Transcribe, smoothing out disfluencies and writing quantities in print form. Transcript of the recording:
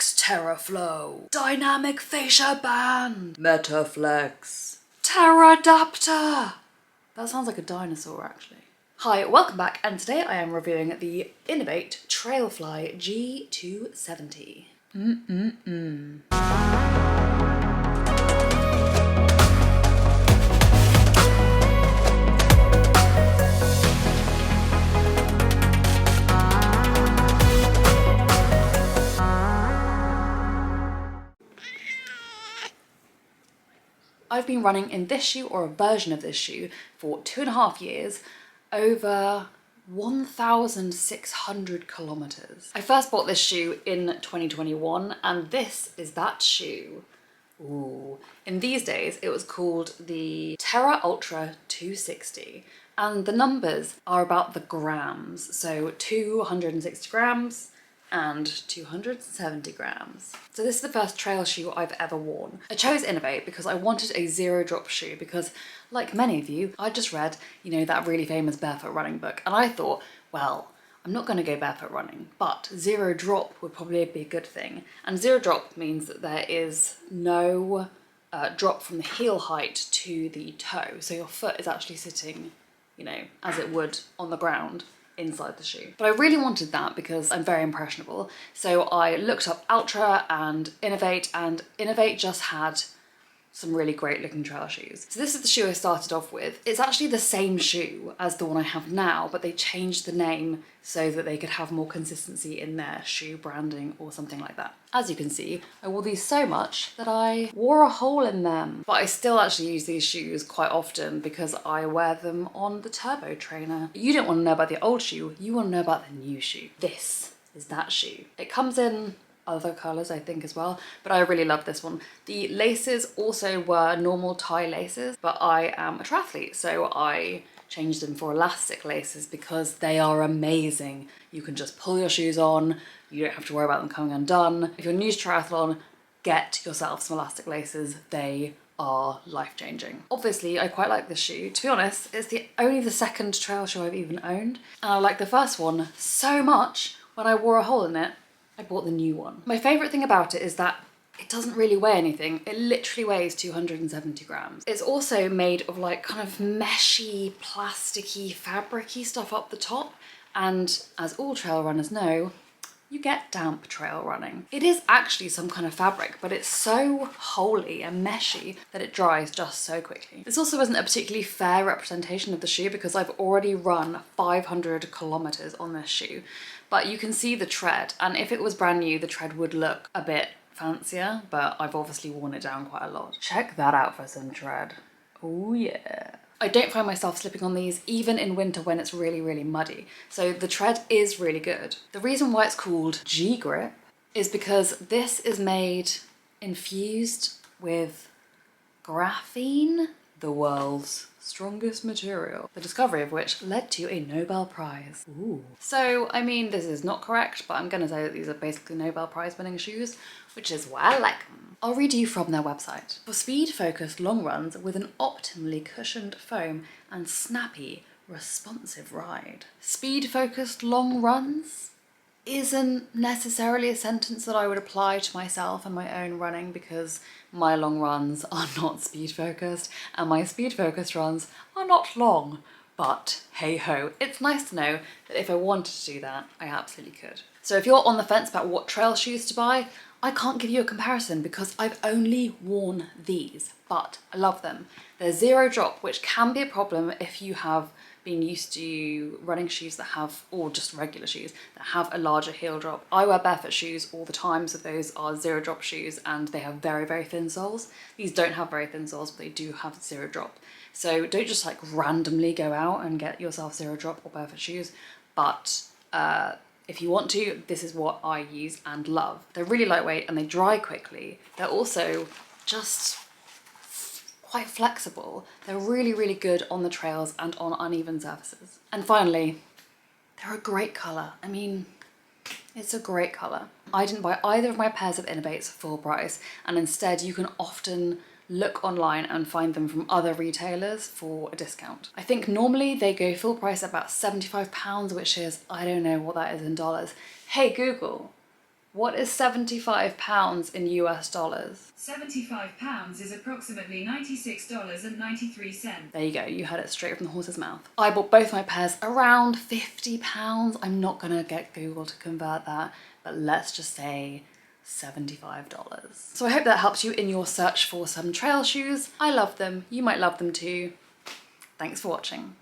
Max Terraflow, Dynamic Fascia Band, Metaflex, Pterodaptor. That sounds like a dinosaur actually. Hi, welcome back, and today I am reviewing the Inov-8 Trailfly G270. I've been running in this shoe, or a version of this shoe, for 2.5 years, over 1,600 kilometers. I first bought this shoe in 2021, and this is that shoe. Ooh. In these days, it was called the Terra Ultra 260, and the numbers are about the grams, so 260 grams, and 270 grams. So this is the first trail shoe I've ever worn. I chose Inov-8 because I wanted a zero drop shoe because, like many of you, I just read, that really famous barefoot running book, and I thought, well, I'm not going to go barefoot running, but zero drop would probably be a good thing. And zero drop means that there is no drop from the heel height to the toe. So your foot is actually sitting, as it would on the ground inside the shoe. But I really wanted that because I'm very impressionable. So I looked up Ultra and Inov-8, and Inov-8 just had some really great looking trail shoes. So this is the shoe I started off with. It's actually the same shoe as the one I have now, but they changed the name so that they could have more consistency in their shoe branding or something like that. As you can see, I wore these so much that I wore a hole in them. But I still actually use these shoes quite often because I wear them on the turbo trainer. You don't want to know about the old shoe, you want to know about the new shoe. This is that shoe. It comes in other colours I think as well, but I really love this one. The laces also were normal tie laces, but I am a triathlete, so I changed them for elastic laces because they are amazing. You can just pull your shoes on, you don't have to worry about them coming undone. If you're new to triathlon, get yourself some elastic laces. They are life-changing. Obviously, I quite like this shoe. To be honest, it's only the second trail shoe I've even owned, and I like the first one so much, when I wore a hole in it, I bought the new one. My favourite thing about it is that it doesn't really weigh anything. It literally weighs 270 grams. It's also made of like kind of meshy, plasticky, fabric-y stuff up the top. And as all trail runners know, you get damp trail running. It is actually some kind of fabric, but it's so holey and meshy that it dries just so quickly. This also isn't a particularly fair representation of the shoe because I've already run 500 kilometers on this shoe, but you can see the tread, and if it was brand new, the tread would look a bit fancier, but I've obviously worn it down quite a lot. Check that out for some tread. Oh yeah. I don't find myself slipping on these even in winter when it's really, really muddy. So the tread is really good. The reason why it's called G-Grip is because this is made infused with graphene, the world's strongest material, the discovery of which led to a Nobel Prize. Ooh. So, I mean, this is not correct, but I'm gonna say that these are basically Nobel Prize winning shoes, which is why I like them. I'll read you from their website. For speed-focused long runs with an optimally cushioned foam and snappy, responsive ride. Speed-focused long runs isn't necessarily a sentence that I would apply to myself and my own running because my long runs are not speed focused and my speed focused runs are not long. But hey ho, it's nice to know that if I wanted to do that, I absolutely could. So if you're on the fence about what trail shoes to buy, I can't give you a comparison because I've only worn these, but I love them. They're zero drop, which can be a problem if you have been used to running shoes that have, or just regular shoes, that have a larger heel drop. I wear barefoot shoes all the time, so those are zero drop shoes and they have very, very thin soles. These don't have very thin soles, but they do have zero drop. So don't just like randomly go out and get yourself zero drop or barefoot shoes, but if you want to, this is what I use and love. They're really lightweight and they dry quickly. They're also just quite flexible. They're really, really good on the trails and on uneven surfaces. And finally, they're a great colour. I mean, it's a great colour. I didn't buy either of my pairs of Inov-8s full price, and instead you can often look online and find them from other retailers for a discount. I think normally they go full price at about £75, which is, I don't know what that is in dollars. Hey Google, What is £75 in US dollars? £75 is approximately $96.93. There you go, you heard it straight from the horse's mouth. I bought both my pairs around £50. I'm not gonna get Google to convert that, but let's just say $75. So I hope that helps you in your search for some trail shoes. I love them, you might love them too. Thanks for watching.